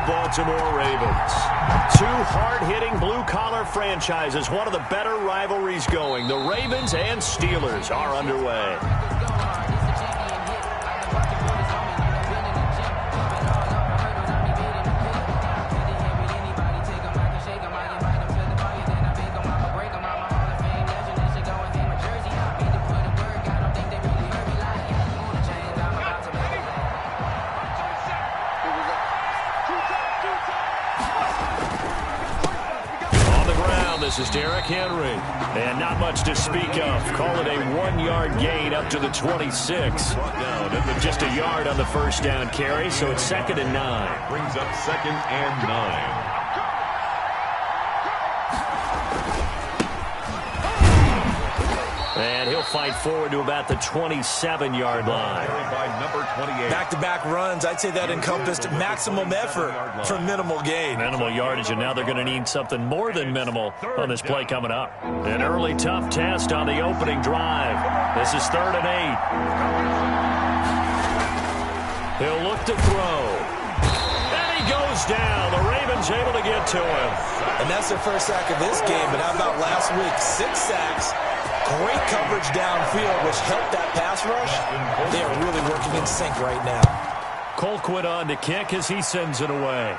the Baltimore Ravens. Two hard-hitting blue-collar franchises, one of the better rivalries going. The Ravens and Steelers are underway. This is Derrick Henry, and not much to speak of. Call it a 1-yard gain up to the 26. Just a yard on the first down carry, so it's 2nd and 9. Brings up 2nd and 9. And he'll fight forward to about the 27-yard line. Back-to-back runs, I'd say that encompassed maximum effort for minimal gain. Minimal yardage, and now they're going to need something more than minimal on this play coming up. An early tough test on the opening drive. This is 3rd and 8. He'll look to throw. And he goes down. The Ravens able to get to him. And that's their first sack of this game, but how about last week? 6 sacks. Great coverage downfield, which helped that pass rush. They are really working in sync right now. Colquitt on to kick as he sends it away.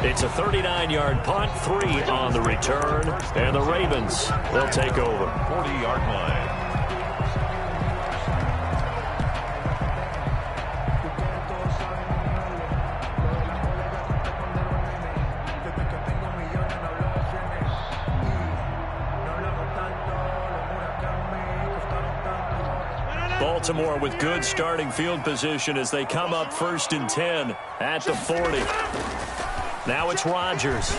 It's a 39-yard punt, 3 on the return, and the Ravens will take over. 40-yard line. Baltimore with good starting field position as they come up 1st and 10 at the 40. Now it's Rodgers.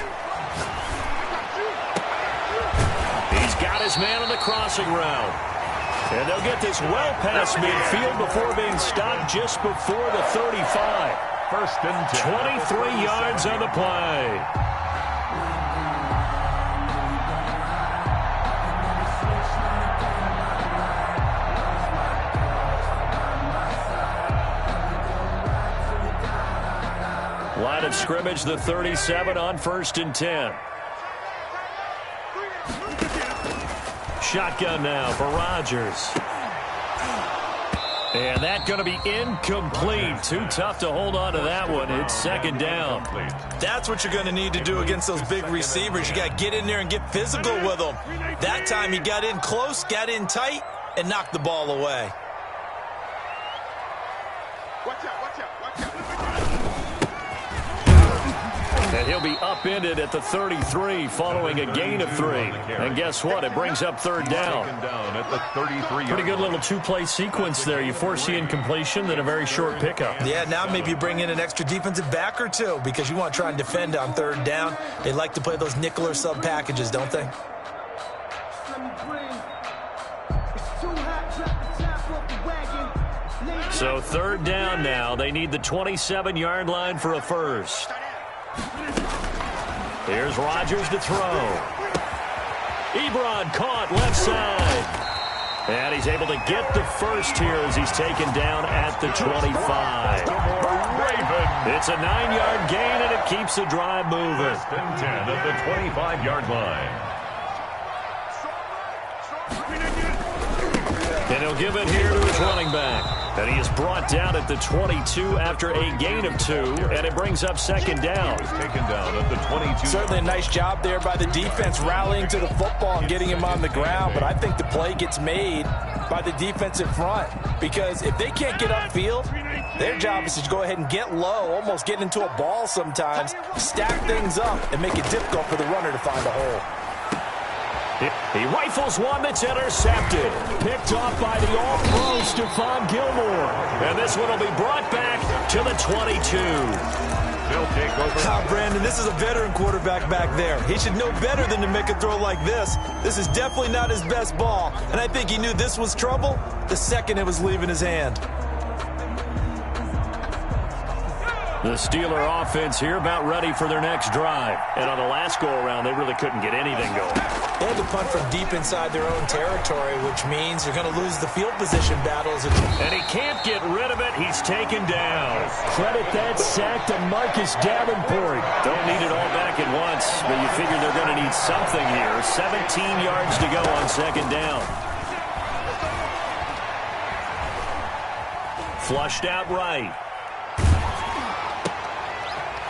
He's got his man on the crossing route. And they'll get this well past midfield before being stopped just before the 35. 1st and 10. 23 yards on the play. Line of scrimmage, the 37 on 1st and 10. Shotgun now for Rodgers. And that's going to be incomplete. Too tough to hold on to that one. It's 2nd down. That's what you're going to need to do against those big receivers. You got to get in there and get physical with them. That time he got in close, got in tight, and knocked the ball away. Watch out, watch out, watch out. And he'll be upended at the 33 following a gain of 3. And guess what? It brings up 3rd down. At the 33. Pretty good little 2-play sequence there. You force the incompletion, then a very short pickup. Yeah, now maybe you bring in an extra defensive back or 2 because you want to try and defend on 3rd down. They like to play those nickel or sub packages, don't they? So 3rd down now. They need the 27-yard line for a first. Here's Rodgers to throw. Ebron caught left side. And he's able to get the first here as he's taken down at the 25. It's a 9-yard gain, and it keeps the drive moving. 1st and 10 at the 25-yard line. And he'll give it here to his running back. And he is brought down at the 22 after a gain of 2, and it brings up 2nd down. Taken down at the 22. Certainly a nice job there by the defense rallying to the football and getting him on the ground, but I think the play gets made by the defensive front because if they can't get upfield, their job is to go ahead and get low, almost get into a ball sometimes, stack things up, and make it difficult for the runner to find a hole. He rifles one that's intercepted. Picked off by the all-pro Stephon Gilmore. And this one will be brought back to the 22. They'll take over. Brandon, this is a veteran quarterback back there. He should know better than to make a throw like this. This is definitely not his best ball. And I think he knew this was trouble the second it was leaving his hand. The Steeler offense here about ready for their next drive. And on the last go-around, they really couldn't get anything going. They had to punt from deep inside their own territory, which means you're going to lose the field position battles. And he can't get rid of it. He's taken down. Credit that sack to Marcus Davenport. Don't need it all back at once, but you figure they're going to need something here. 17 yards to go on second down. Flushed out right.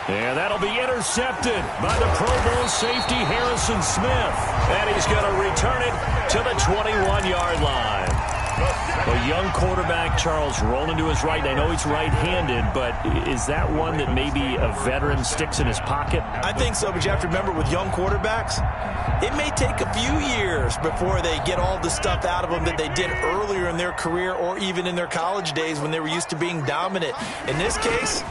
And that'll be intercepted by the Pro Bowl safety Harrison Smith. And he's going to return it to the 21-yard line. A young quarterback, Charles, rolling to his right. I know he's right-handed, but is that one that maybe a veteran sticks in his pocket? I think so, but you have to remember with young quarterbacks, it may take a few years before they get all the stuff out of them that they did earlier in their career or even in their college days when they were used to being dominant. In this case,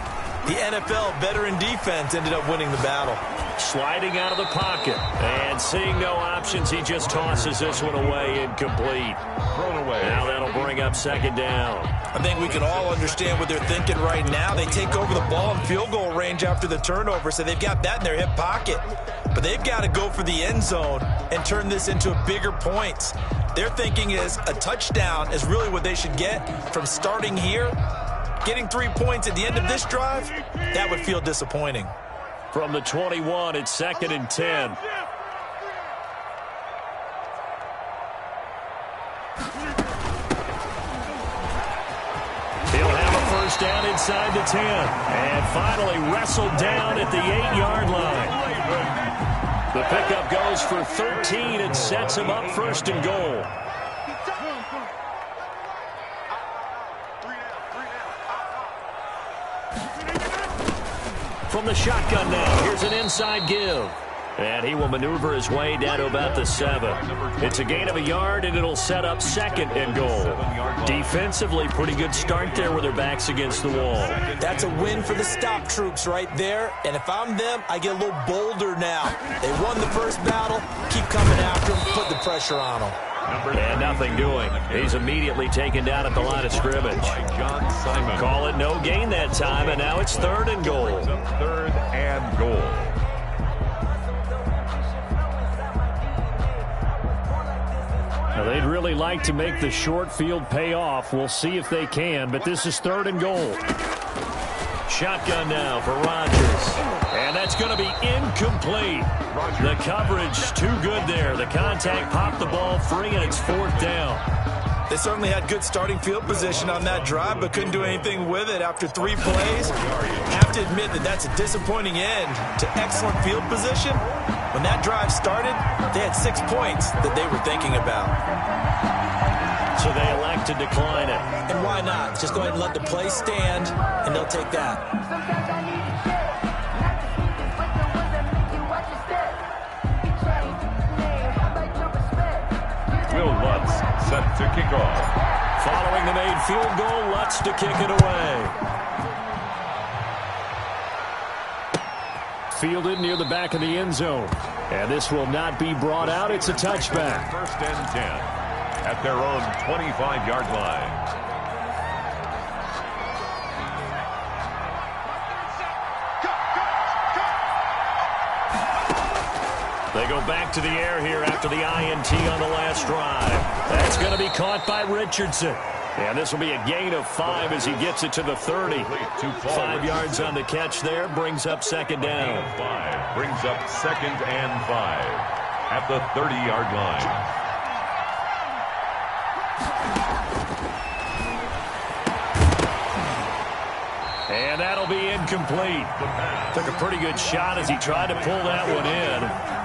the NFL veteran defense ended up winning the battle. Sliding out of the pocket and seeing no options, he just tosses this one away, incomplete. Thrown away. Now that'll bring up second down. I think we can all understand what they're thinking right now. They take over the ball in field goal range after the turnover, so they've got that in their hip pocket. But they've got to go for the end zone and turn this into bigger points. Their thinking is a touchdown is really what they should get from starting here. Getting 3 points at the end of this drive, that would feel disappointing. From the 21, it's second and 10. He'll have a first down inside the 10. And finally wrestled down at the 8-yard line. The pickup goes for 13 and sets him up first and goal. From the shotgun now, here's an inside give. And he will maneuver his way down to about the 7. It's a gain of a yard, and it'll set up second and goal. Defensively, pretty good start there with their backs against the wall. That's a win for the stop troops right there. And if I'm them, I get a little bolder now. They won the first battle. Keep coming after them. Put the pressure on them. And nothing doing. He's immediately taken down at the line of scrimmage. Call it no gain that time, and now it's third and goal. Third and goal. Now, they'd really like to make the short field pay off. We'll see if they can, but this is third and goal. Shotgun now for Rodgers. And that's going to be incomplete. The coverage too good there. The contact popped the ball free, and it's fourth down. They certainly had good starting field position on that drive, but couldn't do anything with it after 3 plays. Have to admit that that's a disappointing end to excellent field position. When that drive started, they had 6 points that they were thinking about. So they elect to decline it. And why not? Just go ahead and let the play stand, and they'll take that. Will Lutz set to kick off. Following the made field goal, Lutz to kick it away. Fielded near the back of the end zone. And this will not be brought out. It's a touchback. First and 10 at their own 25-yard line. They go back to the air here after the INT on the last drive. That's going to be caught by Richardson. And this will be a gain of 5 as he gets it to the 30. 5 yards on the catch there, brings up second down. 5 brings up second and 5 at the 30-yard line. And that'll be incomplete. Took a pretty good shot as he tried to pull that one in.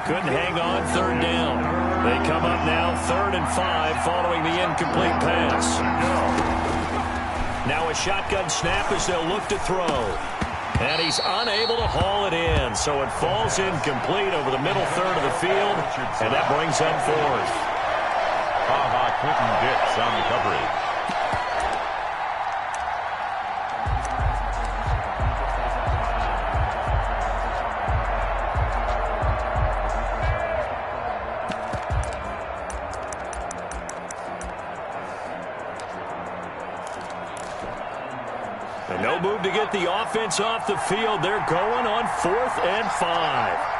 Couldn't hang on, third down. They come up now, 3rd and 5 following the incomplete pass. Now a shotgun snap as they'll look to throw. And he's unable to haul it in, so it falls incomplete over the middle third of the field, and that brings up 4th. Quentin Dix on the coverage. And no move to get the offense off the field. They're going on 4th and 5.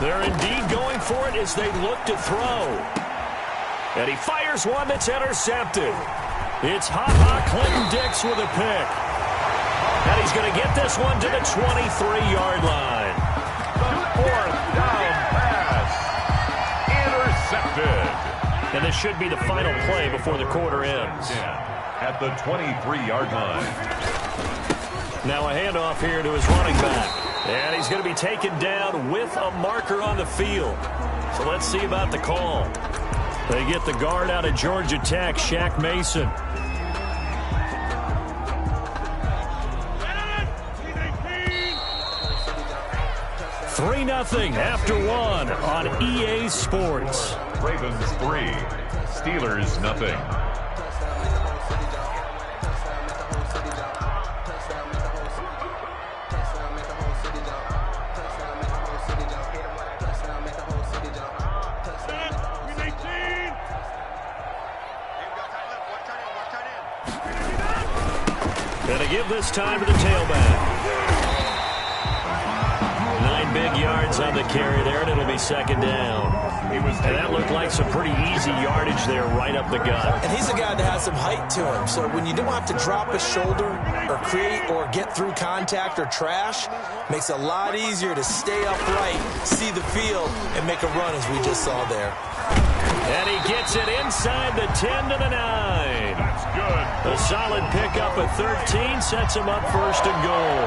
They're indeed going for it as they look to throw. And he fires one that's intercepted. It's Ha-Ha Clinton-Dix with a pick. And he's going to get this one to the 23-yard line. The fourth down pass. Intercepted. And this should be the final play before the quarter ends. At the 23-yard line. Now a handoff here to his running back. And he's going to be taken down with a marker on the field. So let's see about the call. They get the guard out of Georgia Tech, Shaq Mason. 3-0 after one on EA Sports. Ravens 3, Steelers nothing. Gonna give this time to the tailback. 9 big yards on the carry there, and it'll be second down. And that looked like some pretty easy yardage there right up the gut. And he's a guy that has some height to him, so when you don't have to drop a shoulder or create or get through contact or trash, makes it a lot easier to stay upright, see the field, and make a run as we just saw there. And he gets it inside the 10 to the 9. That's good. A solid pickup at 13 sets him up first and goal.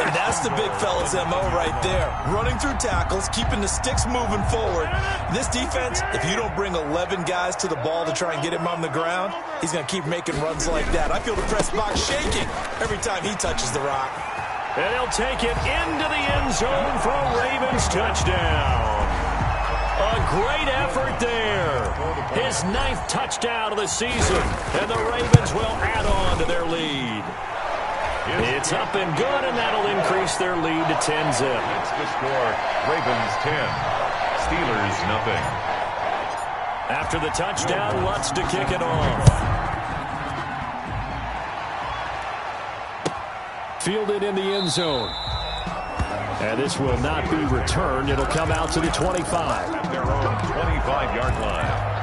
And that's the big fella's MO right there. Running through tackles, keeping the sticks moving forward. This defense, if you don't bring 11 guys to the ball to try and get him on the ground, he's going to keep making runs like that. I feel the press box shaking every time he touches the rock. And he'll take it into the end zone for a Ravens touchdown. A great effort there. His 9th touchdown of the season. And the Ravens will add on to their lead. It's up and good, and that'll increase their lead to 10-zip. That's the score. Ravens 10, Steelers nothing. After the touchdown, Lutz to kick it off. Fielded in the end zone. And this will not be returned. It'll come out to the 25. At their own 25-yard line.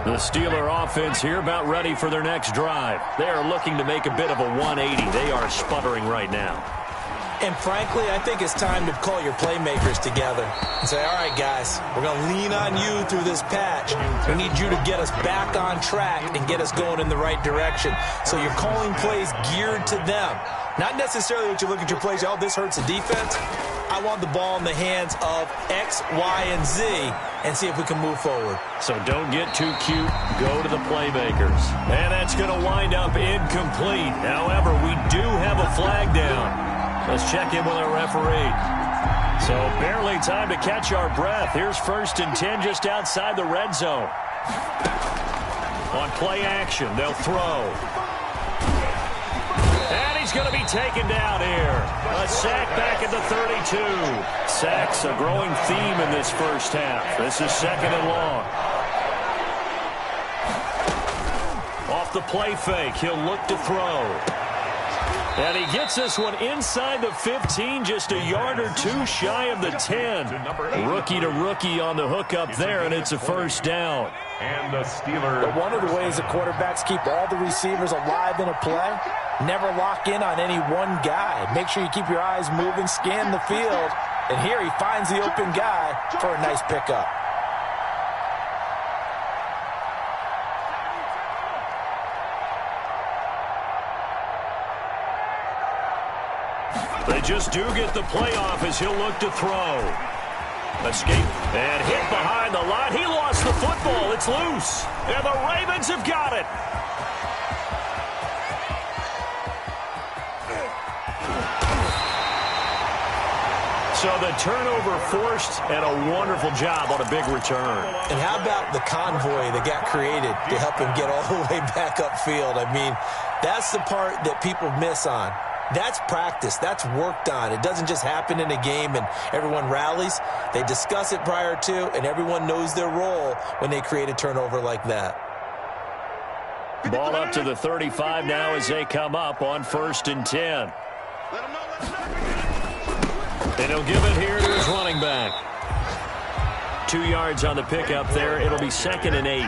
The Steeler offense here about ready for their next drive. They are looking to make a bit of a 180. They are sputtering right now. And frankly, I think it's time to call your playmakers together and say, all right, guys, we're going to lean on you through this patch. We need you to get us back on track and get us going in the right direction. So you're calling plays geared to them. Not necessarily what you look at your plays, oh, this hurts the defense. I want the ball in the hands of X, Y, and Z and see if we can move forward. So don't get too cute. Go to the playmakers. And that's going to wind up incomplete. However, we do have a flag down. Let's check in with our referee. So barely time to catch our breath. Here's 1st and 10 just outside the red zone. On play action, they'll throw. And he's going to be taken down here. A sack back at the 32. Sacks a growing theme in this first half. This is 2nd and long. Off the play fake, he'll look to throw. And he gets this one inside the 15, just a yard or two shy of the 10. Rookie to rookie on the hook up there, and it's a first down. And the Steelers. But one of the ways the quarterbacks keep all the receivers alive in a play, never lock in on any one guy. Make sure you keep your eyes moving, scan the field. And here he finds the open guy for a nice pickup. They just do get the playoff as he'll look to throw. Escape and hit behind the line. He lost the football. It's loose. And the Ravens have got it. So the turnover forced and a wonderful job on a big return. And how about the convoy that got created to help him get all the way back upfield? I mean, that's the part that people miss on. That's practice. That's worked on. It doesn't just happen in a game and everyone rallies. They discuss it prior to, and everyone knows their role when they create a turnover like that. Ball up to the 35 now as they come up on 1st and 10. And he'll give it here to his running back. 2 yards on the pickup there. It'll be 2nd and 8.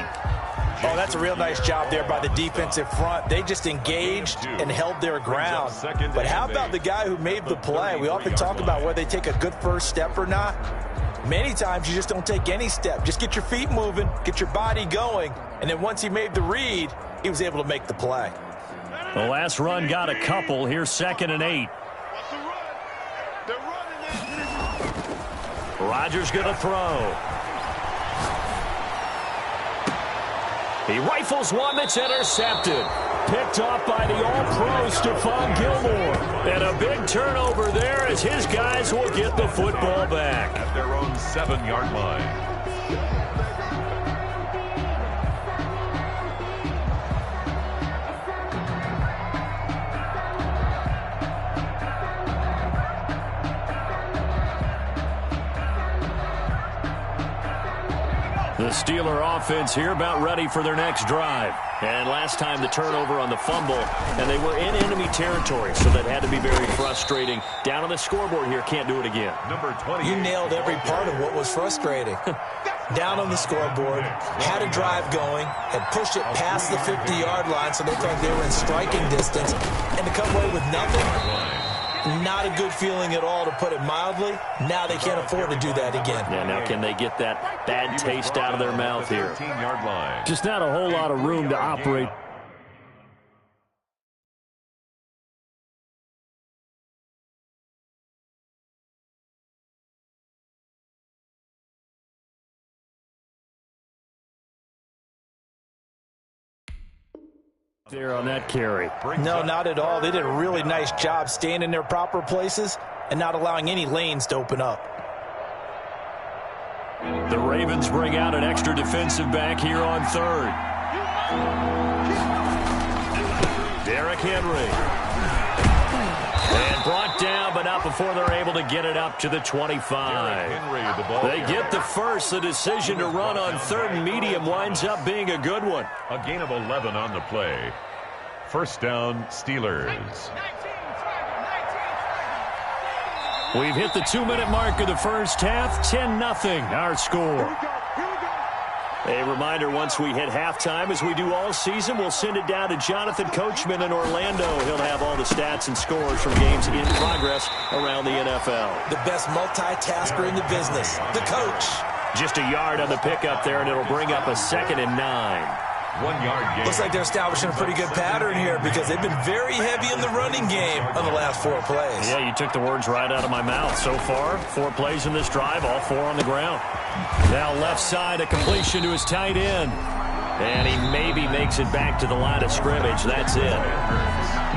Oh, that's a real nice job there by the defensive front. They just engaged and held their ground. But how about the guy who made the play? We often talk about whether they take a good first step or not. Many times you just don't take any step. Just get your feet moving, get your body going, and then once he made the read, he was able to make the play. The last run got a couple. Here's 2nd and 8. Rodgers going to throw. He rifles one that's intercepted. Picked off by the All-Pro Stephon Gilmore. And a big turnover there as his guys will get the football back. At their own 7-yard line. The Steeler offense here about ready for their next drive. And last time the turnover on the fumble, and they were in enemy territory, so that had to be very frustrating. Down on the scoreboard here, can't do it again. Number 20. You nailed every part of what was frustrating. Down on the scoreboard, had a drive going, had pushed it past the 50-yard line, so they thought they were in striking distance, and to come away with nothing. Not a good feeling at all, to put it mildly. Now they can't afford to do that again. Yeah, now can they get that bad taste out of their mouth here? 13-yard line. Just not a whole lot of room to operate. There on that carry. No, not at all. They did a really nice job staying in their proper places and not allowing any lanes to open up. The Ravens bring out an extra defensive back here on 3rd. Derrick Henry. And brought down, but not before they're able to get it up to the 25. They get the first. The decision to run on 3rd and medium winds up being a good one. A gain of 11 on the play. 1st down, Steelers. We've hit the 2-minute mark of the first half. 10-0 our score. A reminder, once we hit halftime, as we do all season, we'll send it down to Jonathan Coachman in Orlando. He'll have all the stats and scores from games in progress around the NFL. The best multitasker in the business, the coach. Just a yard on the pickup there, and it'll bring up a 2nd and 9. 1-yard gain. Looks like they're establishing a pretty good pattern here because they've been very heavy in the running game on the last 4 plays. Yeah, you took the words right out of my mouth. So far, 4 plays in this drive, all 4 on the ground. Now left side, a completion to his tight end. And he maybe makes it back to the line of scrimmage. That's it.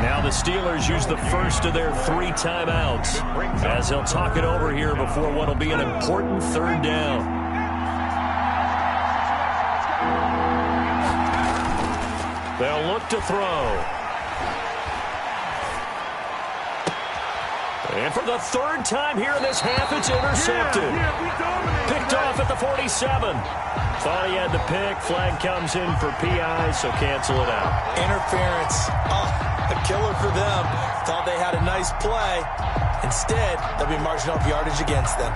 Now the Steelers use the first of their 3 timeouts as they'll talk it over here before what will be an important 3rd down. They'll look to throw. And for the 3rd time here in this half, it's intercepted. Picked off at the 47. Thought he had the pick. Flag comes in for PI, so cancel it out. Interference. Oh, a killer for them. Thought they had a nice play. Instead, they'll be marching off yardage against them.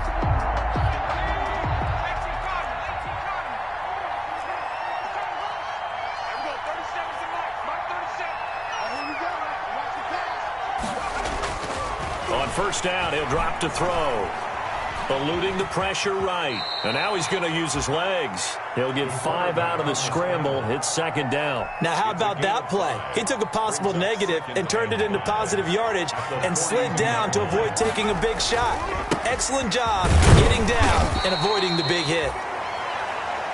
On 1st down, he'll drop to throw. Eluding the pressure right. And now he's going to use his legs. He'll get 5 out of the scramble. It's 2nd down. Now, how about that play? He took a possible negative and turned it into positive yardage and slid down to avoid taking a big shot. Excellent job getting down and avoiding the big hit.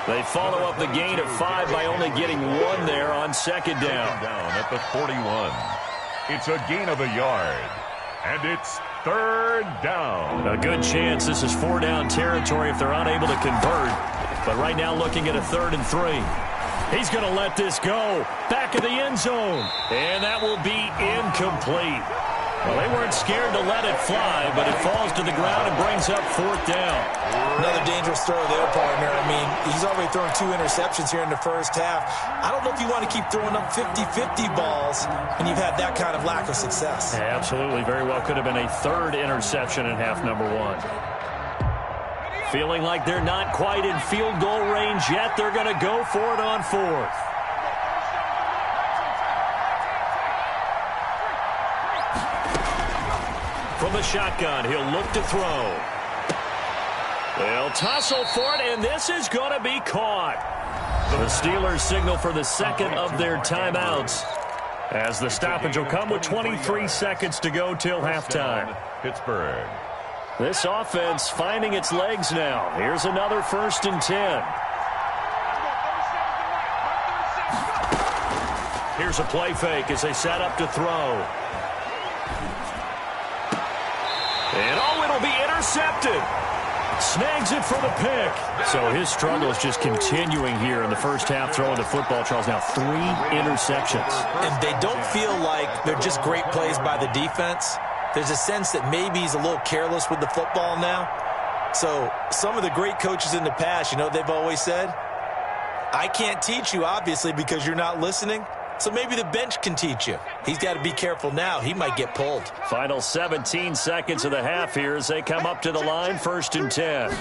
They follow up the gain of 5 by only getting 1 there on 2nd down. Down at the 41. It's a gain of a yard. And it's 3rd down. A good chance this is 4-down territory if they're unable to convert. But right now looking at a 3rd and 3. He's going to let this go. Back of the end zone. And that will be incomplete. Well, they weren't scared to let it fly, but it falls to the ground and brings up 4th down. Another dangerous throw there, partner. I mean, he's already thrown 2 interceptions here in the first half. I don't know if you want to keep throwing up 50-50 balls when you've had that kind of lack of success. Yeah, absolutely. Very well could have been a 3rd interception in half number 1. Feeling like they're not quite in field goal range yet. They're going to go for it on 4th. From the shotgun, he'll look to throw. They'll tussle for it, and this is going to be caught. The Steelers signal for the 2nd of their timeouts, as the stoppage will come with 23 seconds to go till halftime. Pittsburgh. This offense finding its legs now. Here's another 1st and 10. Here's a play fake as they set up to throw. And it'll be intercepted. Snags it for the pick. So his struggle is just continuing here in the first half throwing the football. Charles, now 3 interceptions. And they don't feel like they're just great plays by the defense. There's a sense that maybe he's a little careless with the football now. So some of the great coaches in the past, you know, they've always said, I can't teach you, obviously, because you're not listening. So maybe the bench can teach you. He's got to be careful now. He might get pulled. Final 17 seconds of the half here as they come up to the line, 1st and 10.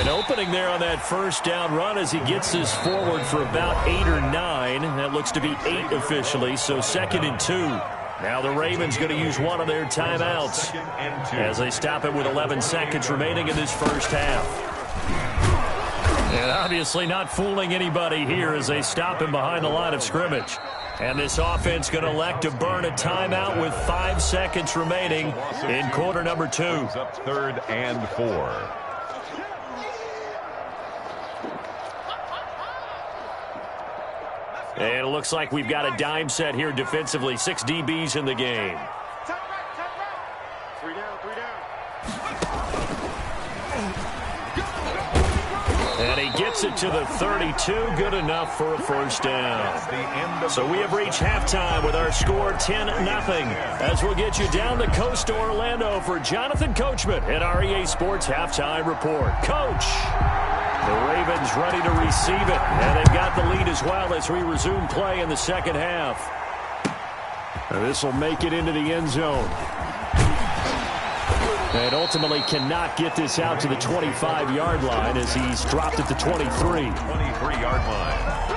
An opening there on that 1st down run as he gets this forward for about 8 or 9. That looks to be 8 officially, so 2nd and 2. Now the Ravens going to use one of their timeouts as they stop it with 11 seconds remaining in this first half. And obviously not fooling anybody here as they stop him behind the line of scrimmage. And this offense going to elect to burn a timeout with 5 seconds remaining in quarter number 2. Up 3rd and 4. And it looks like we've got a dime set here defensively. 6 DBs in the game. 3 down, 3 down. And he gets it to the 32. Good enough for a 1st down. So we have reached halftime with our score 10-0. As we'll get you down the coast to Orlando for Jonathan Coachman at our EA Sports Halftime Report. Coach, the Ravens ready to receive it. And they've got the lead as well as we resume play in the second half. And this will make it into the end zone. And ultimately cannot get this out to the 25-yard line as he's dropped at the 23. 23-yard line.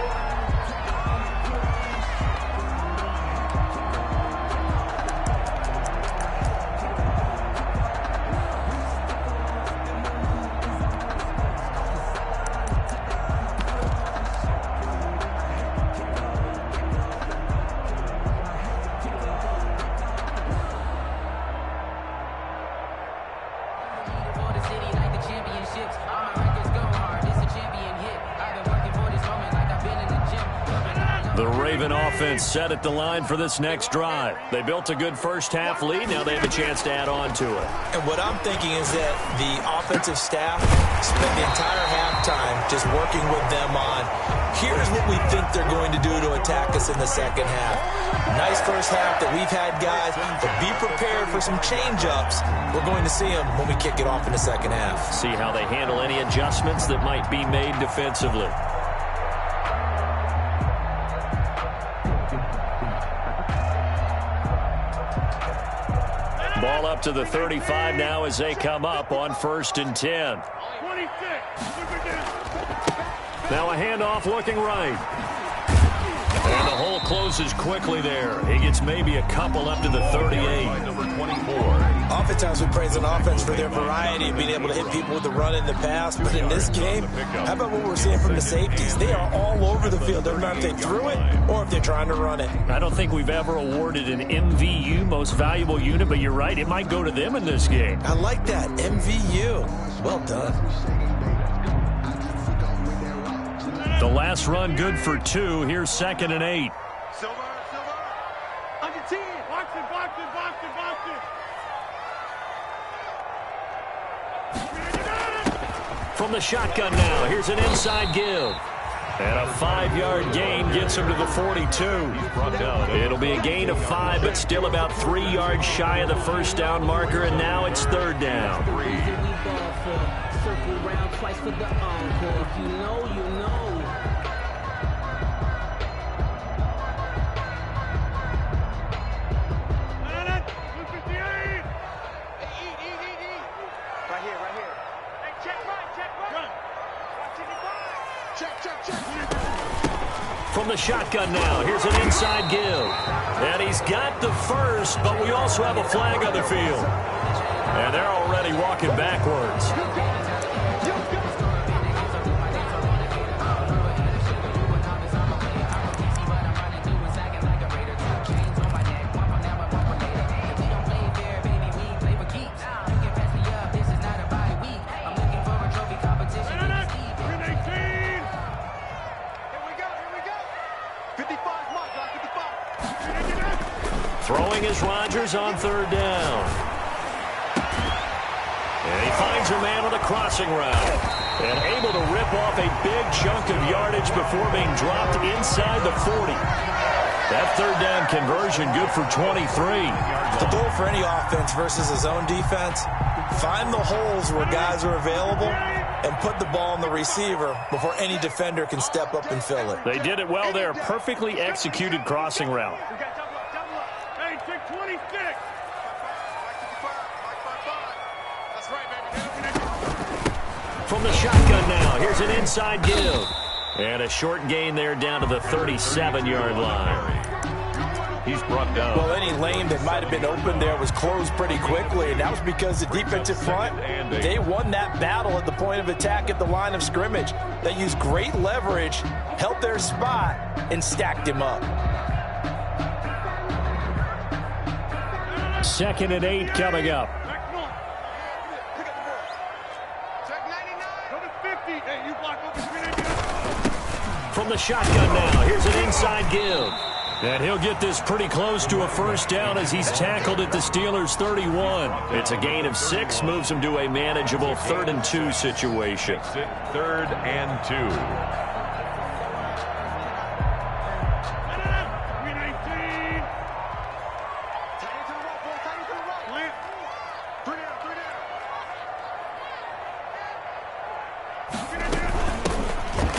Set at the line for this next drive. They built a good first half lead. Now they have a chance to add on to it. And what I'm thinking is that the offensive staff spent the entire halftime just working with them on, here's what we think they're going to do to attack us in the second half. Nice first half that we've had, guys, but be prepared for some change-ups. We're going to see them when we kick it off in the second half. See how they handle any adjustments that might be made defensively. Ball up to the 35 now as they come up on 1st and 10. Now a handoff looking right. And the hole closes quickly there. He gets maybe a couple up to the 38. Number 24. Oftentimes we praise an offense for their variety of being able to hit people with the run in the pass. But in this game, how about what we're seeing from the safeties? They are all over the field. Doesn't matter if they threw it or if they're trying to run it. I don't think we've ever awarded an MVU, most valuable unit, but you're right. It might go to them in this game. I like that. MVU. Well done. The last run good for 2. Here's 2nd and 8. Silver. Under 10. Box it. From the shotgun now, here's an inside give. And a 5-yard gain gets him to the 42. It'll be a gain of 5, but still about 3 yards shy of the first down marker, and now it's third down. Circle round twice for the encore. If you know, you know. From the shotgun now, here's an inside give. And he's got the first, but we also have a flag on the field. And they're already walking backwards. Throwing is Rodgers on third down. And he finds a man on the crossing route. And able to rip off a big chunk of yardage before being dropped inside the 40. That third down conversion good for 23. The goal for any offense versus his own defense, find the holes where guys are available and put the ball in the receiver before any defender can step up and fill it. They did it well there. Perfectly executed crossing route. From the shotgun now, here's an inside give. And a short gain there down to the 37-yard line. He's brought down. Well, any lane that might have been open there was closed pretty quickly, and that was because the defensive front, they won that battle at the point of attack at the line of scrimmage. They used great leverage, held their spot, and stacked him up. 2nd and 8 coming up. From the shotgun now, here's an inside give. And he'll get this pretty close to a first down as he's tackled at the Steelers' 31. It's a gain of 6, moves him to a manageable 3rd and 2 situation. 3rd and 2.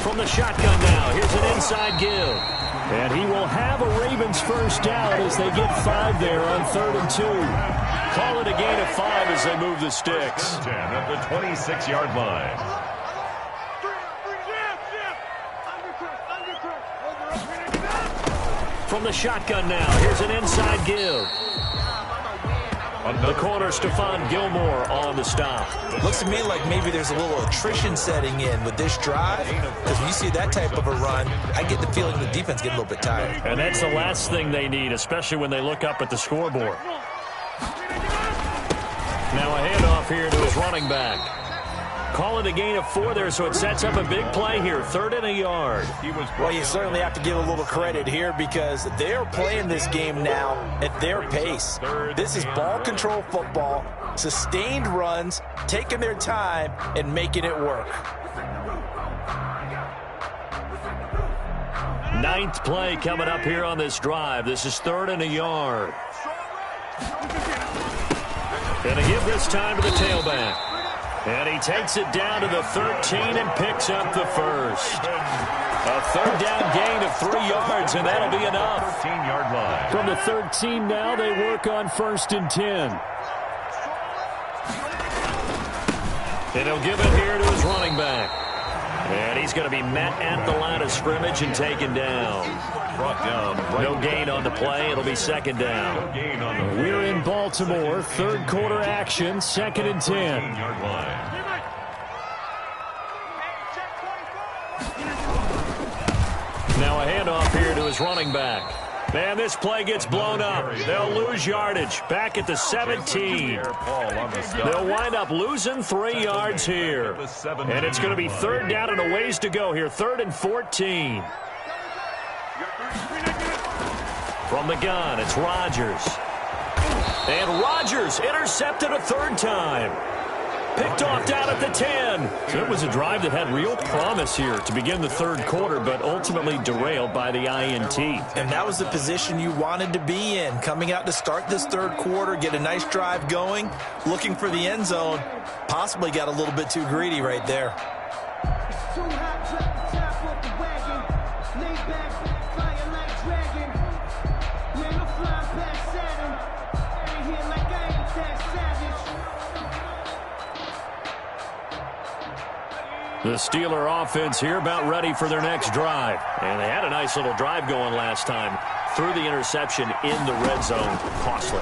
From the shotgun now, here's an inside give. And he will have a Ravens first down as they get 5 there on 3rd and 2. Call it a gain of 5 as they move the sticks. 10 at the 26-yard line. From the shotgun now, here's an inside give. The corner, Stephon Gilmore on the stop. Looks to me like maybe there's a little attrition setting in with this drive, because when you see that type of a run, I get the feeling the defense get a little bit tired. And that's the last thing they need, especially when they look up at the scoreboard. Now a handoff here to his running back. Call it a gain of 4 there, so it sets up a big play here. 3rd and a yard. Well, you certainly have to give a little credit here because they're playing this game now at their pace. This is ball control football, sustained runs, taking their time, and making it work. 9th play coming up here on this drive. This is 3rd and a yard. Going to give this time to the tailback. And he takes it down to the 13 and picks up the first. A 3rd down gain of 3 yards, and that'll be enough. 13-yard line. From the 13 now, they work on 1st and 10. And he'll give it here to his running back. And he's going to be met at the line of scrimmage and taken down. Brought down. No gain on the play. It'll be 2nd down. No gain on the We're in Baltimore. 3rd quarter action. 2nd and 10. 13-yard line. Now a handoff here to his running back. Man, this play gets blown up. They'll lose yardage back at the 17. They'll wind up losing 3 yards here. And it's going to be 3rd down and a ways to go here. 3rd and 14. From the gun, it's Rodgers. And Rodgers intercepted a 3rd time. Picked off down at the 10. So it was a drive that had real promise here to begin the third quarter, but ultimately derailed by the INT. And that was the position you wanted to be in. Coming out to start this third quarter, get a nice drive going, looking for the end zone. Possibly got a little bit too greedy right there. The Steeler offense here about ready for their next drive. And they had a nice little drive going last time. Threw the interception in the red zone. Costly.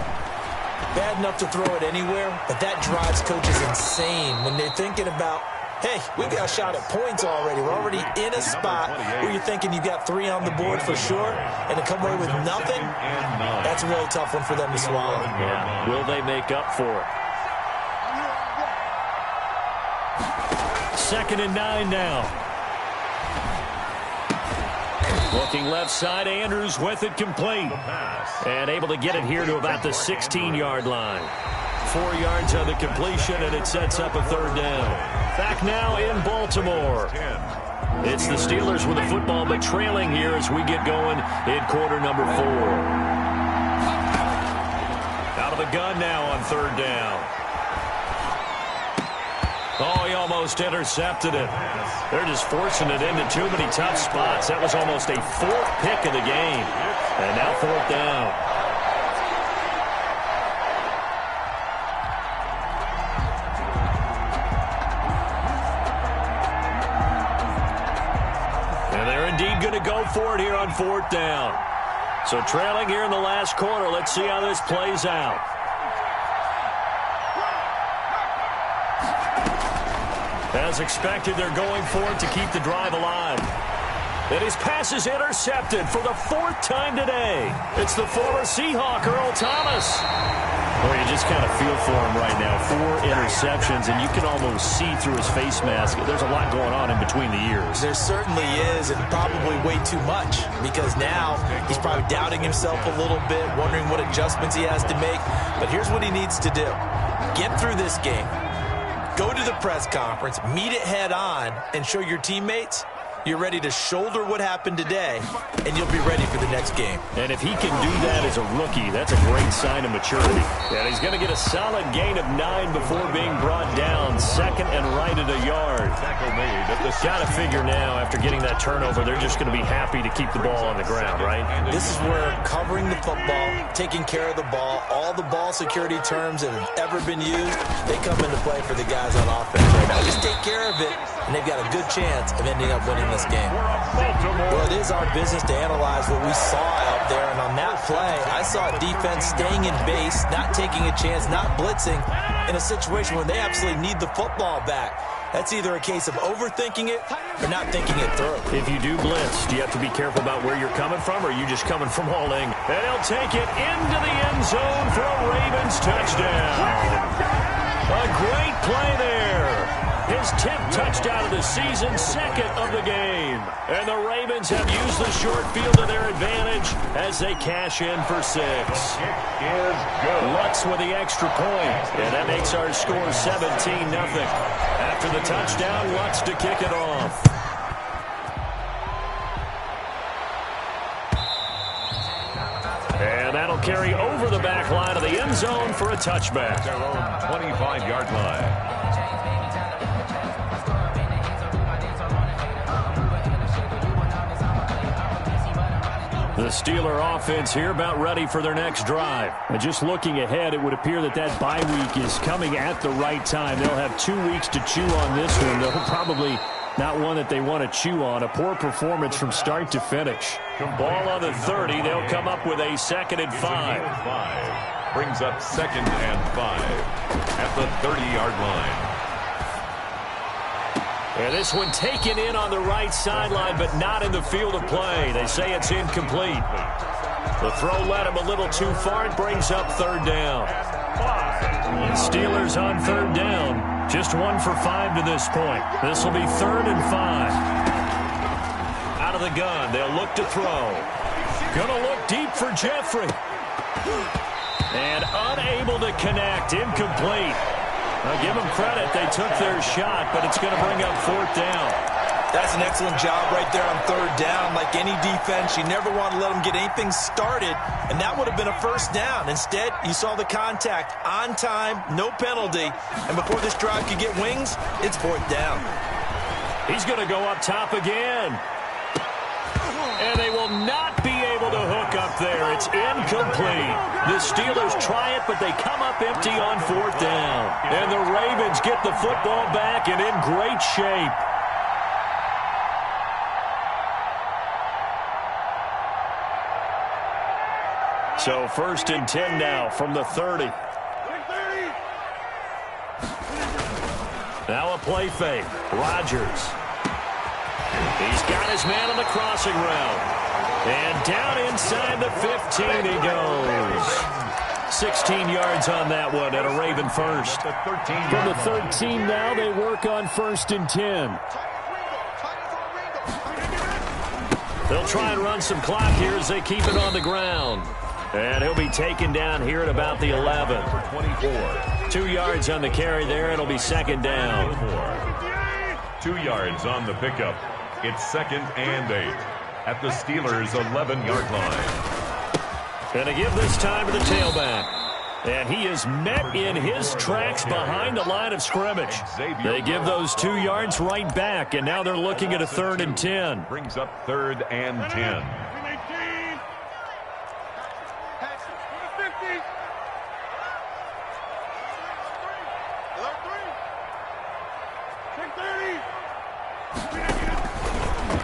Bad enough to throw it anywhere, but that drives coaches insane when they're thinking about, hey, we've got a shot at points already. We're already in a spot where you're thinking you got 3 on the board for sure, and to come away with nothing, that's a really tough one for them to swallow. Yeah. Will they make up for it? 2nd and 9 now. Looking left side, Andrews with it complete. And able to get it here to about the 16-yard line. 4 yards on the completion, and it sets up a third down. Back now in Baltimore. It's the Steelers with the football, but trailing here as we get going in quarter number 4. Out of the gun now on third down. Oh, he almost intercepted it. They're just forcing it into too many tough spots. That was almost a 4th pick of the game. And now 4th down. And they're indeed going to go for it here on 4th down. So trailing here in the last quarter. Let's see how this plays out. As expected, they're going for it to keep the drive alive. And his pass is intercepted for the 4th time today. It's the former Seahawk, Earl Thomas. Well, you just kind of feel for him right now. 4 interceptions, and you can almost see through his face mask. There's a lot going on in between the ears. There certainly is, and probably way too much, because now he's probably doubting himself a little bit, wondering what adjustments he has to make. But here's what he needs to do. Get through this game. Go to the press conference, meet it head on, and show your teammates you're ready to shoulder what happened today, and you'll be ready for the next game. And if he can do that as a rookie, that's a great sign of maturity. And he's going to get a solid gain of 9 before being brought down. 2nd and right at a yard. Got to figure now, after getting that turnover, they're just going to be happy to keep the ball on the ground, right? This is where covering the football, taking care of the ball, all the ball security terms that have ever been used, they come into play for the guys on offense right now. Just take care of it, and they've got a good chance of ending up winning this game. Well, it is our business to analyze what we saw out there, and on that play, I saw defense staying in base, not taking a chance, not blitzing, in a situation where they absolutely need the football back. That's either a case of overthinking it or not thinking it through. If you do blitz, do you have to be careful about where you're coming from, or are you just coming from all in? And he'll take it into the end zone for a Ravens touchdown. A great play there. His 10th touchdown of the season, 2nd of the game. And the Ravens have used the short field to their advantage as they cash in for 6. Lutz with the extra point. And that makes our score 17-0. After the touchdown, Lutz to kick it off. And that'll carry over the back line of the end zone for a touchback. Their own 25-yard line. The Steeler offense here about ready for their next drive. And just looking ahead, it would appear that that bye week is coming at the right time. They'll have 2 weeks to chew on this one. They'll probably not one that they want to chew on. A poor performance from start to finish. Ball on the 30. They'll come up with a 2nd and 5. Brings up 2nd and 5 at the 30-yard line. And this one taken in on the right sideline, but not in the field of play. They say it's incomplete. The throw led him a little too far. It brings up 3rd down. Steelers on 3rd down. Just 1 for 5 to this point. This will be 3rd and 5. Out of the gun. They'll look to throw. Gonna look deep for Jeffrey. And unable to connect. Incomplete. I'll give them credit. They took their shot, but it's going to bring up 4th down. That's an excellent job right there on 3rd down. Like any defense, you never want to let them get anything started, and that would have been a 1st down. Instead, you saw the contact on time, no penalty, and before this drive could get wings, it's 4th down. He's going to go up top again. And they will not be able to hook up there. It's incomplete. The Steelers try it, but they come up empty on 4th down. And the Ravens get the football back and in great shape. So 1st and 10 now from the 30. Now a play fake. Rodgers. He's got his man on the crossing route. And down inside the 15 he goes. 16 yards on that one and a Raven first. From the 13 now, they work on 1st and 10. They'll try and run some clock here as they keep it on the ground. And he'll be taken down here at about the 11. 2 yards on the carry there. It'll be 2nd down. 2 yards on the pickup. It's 2nd and 8 at the Steelers' 11-yard line. Going to give this time to the tailback. And he is met in his tracks behind the line of scrimmage. They give those 2 yards right back, and now they're looking at a 3rd and 10. Brings up 3rd and 10.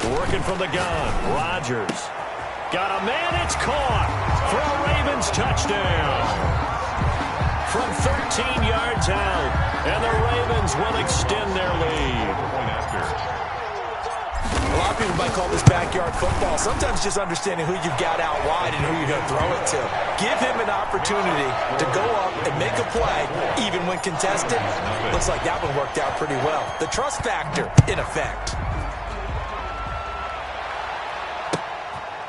Working from the gun. Rodgers. Got a man. It's caught for a Ravens touchdown. From 13 yards out. And the Ravens will extend their lead. A lot of people might call this backyard football. Sometimes just understanding who you've got out wide and who you're going to throw it to. Give him an opportunity to go up and make a play, even when contested. Looks like that one worked out pretty well. The trust factor, in effect.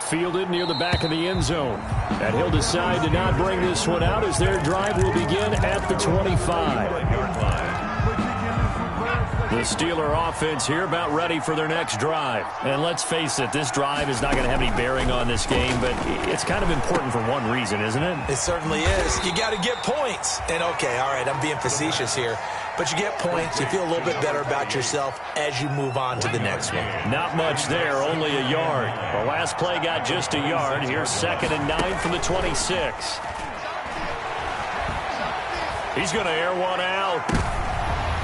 Fielded near the back of the end zone. And he'll decide to not bring this one out as their drive will begin at the 25. The Steeler offense here about ready for their next drive. And let's face it, this drive is not going to have any bearing on this game, but it's kind of important for one reason, isn't it? It certainly is. You got to get points. And okay, all right, I'm being facetious here. But you get points, you feel a little bit better about yourself as you move on to the next one. Not much there, only a yard. The last play got just a yard. Here's 2nd and 9 from the 26. He's going to air one out.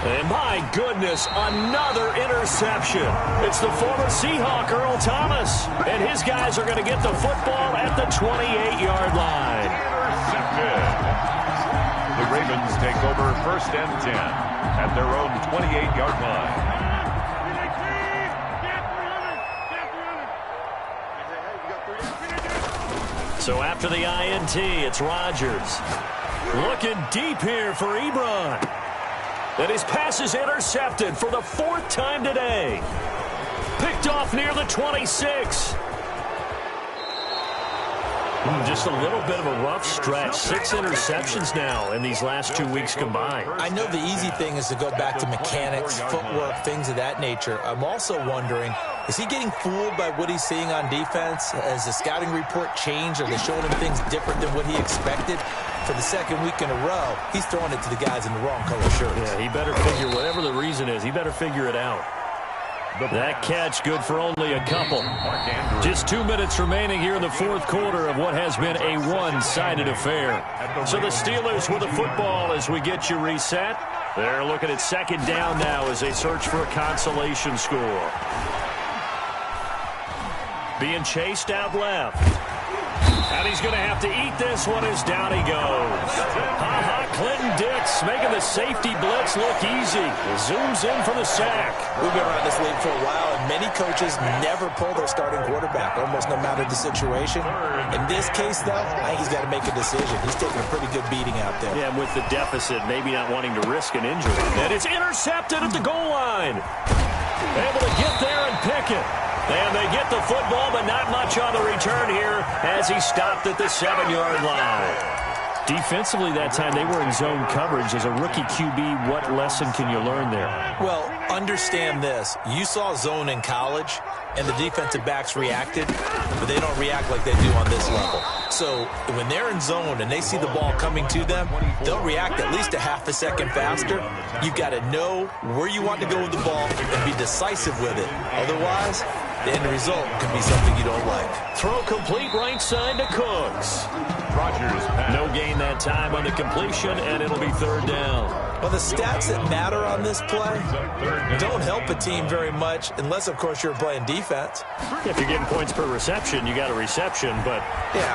And my goodness, another interception. It's the former Seahawk, Earl Thomas. And his guys are going to get the football at the 28-yard line. Intercepted. The Ravens take over 1st and 10 at their own 28-yard line. So after the INT, it's Rodgers. Looking deep here for Ebron. And his pass is intercepted for the 4th time today. Picked off near the 26. Just a little bit of a rough stretch. 6 interceptions now in these last 2 weeks combined. I know the easy thing is to go back to mechanics, footwork, things of that nature. I'm also wondering, is he getting fooled by what he's seeing on defense? Has the scouting report changed? Are they showing him things different than what he expected? For the 2nd week in a row, he's throwing it to the guys in the wrong color shirts. Yeah, he better figure, whatever the reason is, he better figure it out. That catch good for only a couple. Just 2 minutes remaining here in the 4th quarter of what has been a one-sided affair. So the Steelers with the football as we get you reset. They're looking at 2nd down now as they search for a consolation score. Being chased out left. And he's going to have to eat this one as down he goes. Clinton Dix making the safety blitz look easy. Zooms in for the sack. We've been around this league for a while, and many coaches never pull their starting quarterback, almost no matter the situation. In this case, though, I think he's got to make a decision. He's taking a pretty good beating out there. Yeah, with the deficit, maybe not wanting to risk an injury. And it's intercepted at the goal line. Able to get there and pick it. And they get the football, but not much on the return here as he stopped at the 7-yard line. Defensively that time, they were in zone coverage. As a rookie QB, what lesson can you learn there? Well, understand this. You saw zone in college, and the defensive backs reacted, but they don't react like they do on this level. So when they're in zone and they see the ball coming to them, they'll react at least a half a second faster. You've got to know where you want to go with the ball and be decisive with it. Otherwise, the end result could be something you don't like. Throw complete right side to Cooks. Rodgers pass. No gain that time on the completion, and it'll be third down. Well, the stats that matter on this play don't help a team very much unless, of course, you're playing defense. If you're getting points per reception, you got a reception, but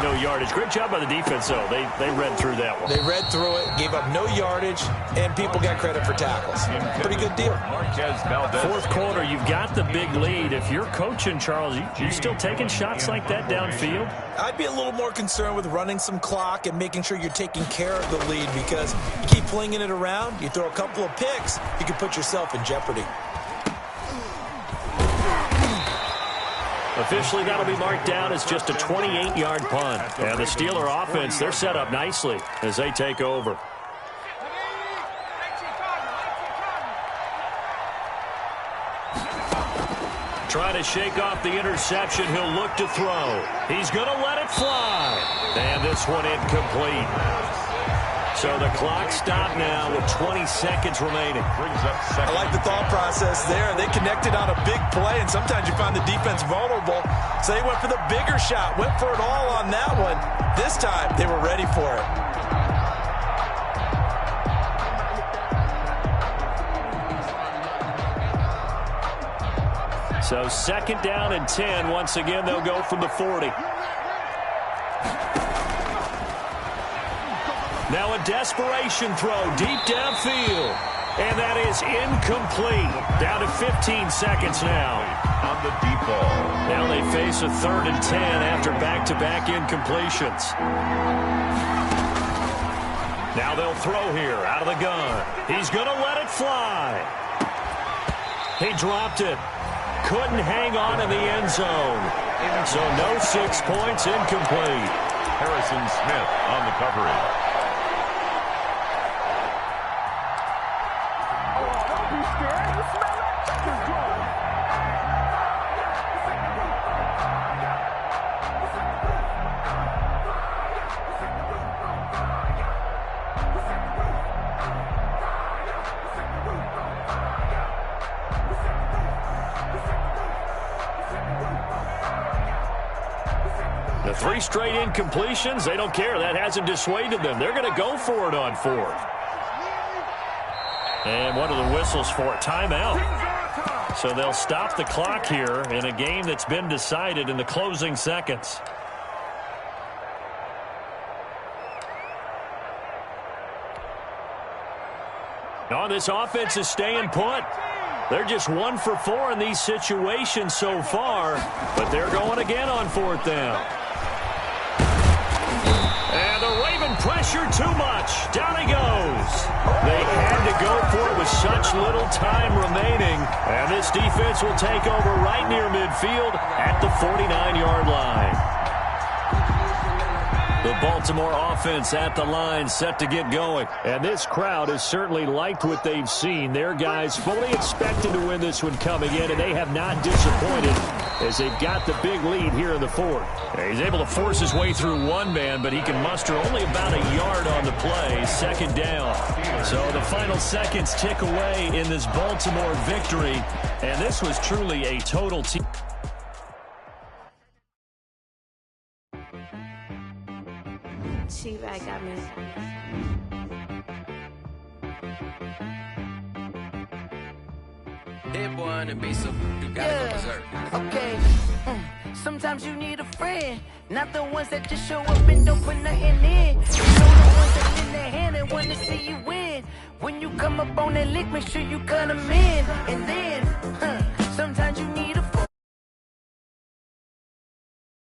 no yardage. Great job by the defense, though. They read through that one. They read through it, gave up no yardage, and people got credit for tackles. Pretty good deal. Fourth quarter, you've got the big lead. If you're coaching, Charles, you still taking shots like that downfield? I'd be a little more concerned with running some clock and making sure you're taking care of the lead, because you keep flinging it around, you throw a couple of picks, you can put yourself in jeopardy. Officially, that'll be marked down as just a 28-yard punt. And the Steeler offense, they're set up nicely as they take over. Trying to shake off the interception. He'll look to throw. He's going to let it fly. And this one incomplete. So the clock stopped now with 20 seconds remaining. I like the thought process there. They connected on a big play, and sometimes you find the defense vulnerable. So they went for the bigger shot, went for it all on that one. This time, they were ready for it. So second down and 10. Once again, they'll go from the 40. Now a desperation throw deep downfield. And that is incomplete. Down to 15 seconds now. On the deep ball. Now they face a 3rd and 10 after back-to-back incompletions. Now they'll throw here out of the gun. He's going to let it fly. He dropped it. Couldn't hang on in the end zone. So no 6 points, incomplete. Harrison Smith on the coverage. The 3 straight incompletions, they don't care. That hasn't dissuaded them. They're going to go for it on 4th. And what are the whistles for? Timeout. So they'll stop the clock here in a game that's been decided in the closing seconds. Oh, this offense is staying put. They're just 1 for 4 in these situations so far, but they're going again on 4th down. And the Raven pressure too much. Down he goes. They had to go for it with such little time remaining. And this defense will take over right near midfield at the 49-yard line. The Baltimore offense at the line, set to get going. And this crowd has certainly liked what they've seen. Their guys fully expected to win this one coming in, and they have not disappointed as they've got the big lead here in the 4th. He's able to force his way through one man, but he can muster only about a yard on the play. Second down. So the final seconds tick away in this Baltimore victory, and this was truly a total team. T-Rag got me. Hit boy on the beat, so you gotta go berserk. Okay. Sometimes you need a friend, not the ones that just show up and don't put nothing in. You know the ones that lend their hand and want to see you win. When you come up on that lick, make sure you cut them in. And then